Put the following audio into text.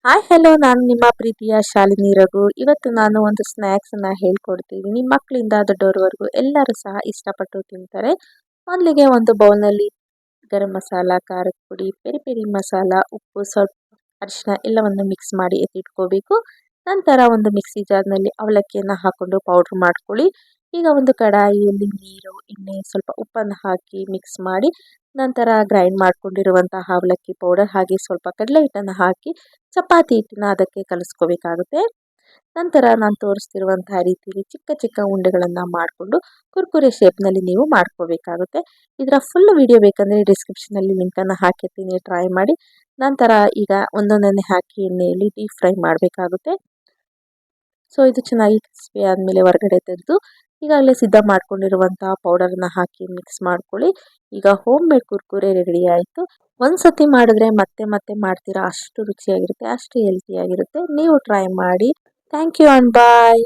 Hi hello ನಾನು ನಿಮ್ಮ ಪ್ರೀತಿಯ ಶಾಲಿನಿ ರಘು. ಇವತ್ತು ನಾನು ಒಂದು ಸ್ನ್ಯಾಕ್ಸನ್ನು ಹೇಳ್ಕೊಡ್ತೀನಿ. ಮಕ್ಕಳಿಂದ ದೊಡ್ಡವರವರೆಗೂ ಎಲ್ಲರೂ ಸಹ ಇಷ್ಟಪಟ್ಟು ತಿಂತಾರೆ. ಮೊದಲಿಗೆ ಒಂದು ಬೌಲ್ನಲ್ಲಿ ಗರಂ ಮಸಾಲ, ಖಾರದ ಪುಡಿ, ಪೆರಿ ಪೆರಿ ಮಸಾಲ, ಉಪ್ಪು, ಸ್ವಲ್ಪ ಅರಿಶಿನ ಎಲ್ಲವನ್ನು ಮಿಕ್ಸ್ ಮಾಡಿ ಎತ್ತಿಟ್ಕೋಬೇಕು. ನಂತರ ಒಂದು ಮಿಕ್ಸಿ ಜಾರ್ನಲ್ಲಿ ಅವಲಕ್ಕಿಯನ್ನು ಹಾಕ್ಕೊಂಡು ಪೌಡ್ರ್ ಮಾಡ್ಕೊಳ್ಳಿ. ಈಗ ಒಂದು ಕಡಾಯಿಯಲ್ಲಿ ನೀರು, ಎಣ್ಣೆ, ಸ್ವಲ್ಪ ಉಪ್ಪನ್ನು ಹಾಕಿ ಮಿಕ್ಸ್ ಮಾಡಿ ನಂತರ ಗ್ರೈಂಡ್ ಮಾಡ್ಕೊಂಡಿರುವಂತಹ ಅವಲಕ್ಕಿ ಪೌಡರ್ ಹಾಗೆ ಸ್ವಲ್ಪ ಕಡಲೆ ಹಿಟ್ಟನ್ನು ಹಾಕಿ ಚಪಾತಿ ಹಿಟ್ಟನ್ನ ಅದಕ್ಕೆ ಕಲಿಸ್ಕೋಬೇಕಾಗುತ್ತೆ. ನಂತರ ನಾನು ತೋರಿಸ್ತಿರುವಂತಹ ರೀತಿಯಲ್ಲಿ ಚಿಕ್ಕ ಚಿಕ್ಕ ಉಂಡೆಗಳನ್ನು ಮಾಡಿಕೊಂಡು ಕುರ್ಕುರೆ ಶೇಪ್ನಲ್ಲಿ ನೀವು ಮಾಡ್ಕೋಬೇಕಾಗುತ್ತೆ. ಇದರ ಫುಲ್ ವಿಡಿಯೋ ಬೇಕಂದರೆ ಡಿಸ್ಕ್ರಿಪ್ಷನಲ್ಲಿ ಲಿಂಕನ್ನು ಹಾಕಿರ್ತೀನಿ, ಟ್ರೈ ಮಾಡಿ. ನಂತರ ಈಗ ಒಂದೊಂದನ್ನೇ ಹಾಕಿ ಎಣ್ಣೆಯಲ್ಲಿ ಡೀಪ್ ಫ್ರೈ ಮಾಡಬೇಕಾಗುತ್ತೆ. ಸೊ ಇದು ಚೆನ್ನಾಗಿ ಕ್ರಿಸ್ಪಿ ಆದಮೇಲೆ ಹೊರಗಡೆ ತೆಗೆದು ಈಗಾಗಲೇ ಸಿದ್ಧ ಮಾಡ್ಕೊಂಡಿರುವಂತಹ ಪೌಡರನ್ನು ಹಾಕಿ ಮಿಕ್ಸ್ ಮಾಡ್ಕೊಳ್ಳಿ. ಈಗ ಹೋಮ್ ಮೇಡ್ ಕುರ್ಕುರೆ ರೆಡಿ ಆಯಿತು. ಒಂದ್ಸತಿ ಮಾಡಿದ್ರೆ ಮತ್ತೆ ಮತ್ತೆ ಮಾಡ್ತೀರಾ, ಅಷ್ಟು ರುಚಿಯಾಗಿರುತ್ತೆ, ಅಷ್ಟು ಹೆಲ್ತಿಯಾಗಿರುತ್ತೆ. ನೀವು ಟ್ರೈ ಮಾಡಿ. Thank you and bye.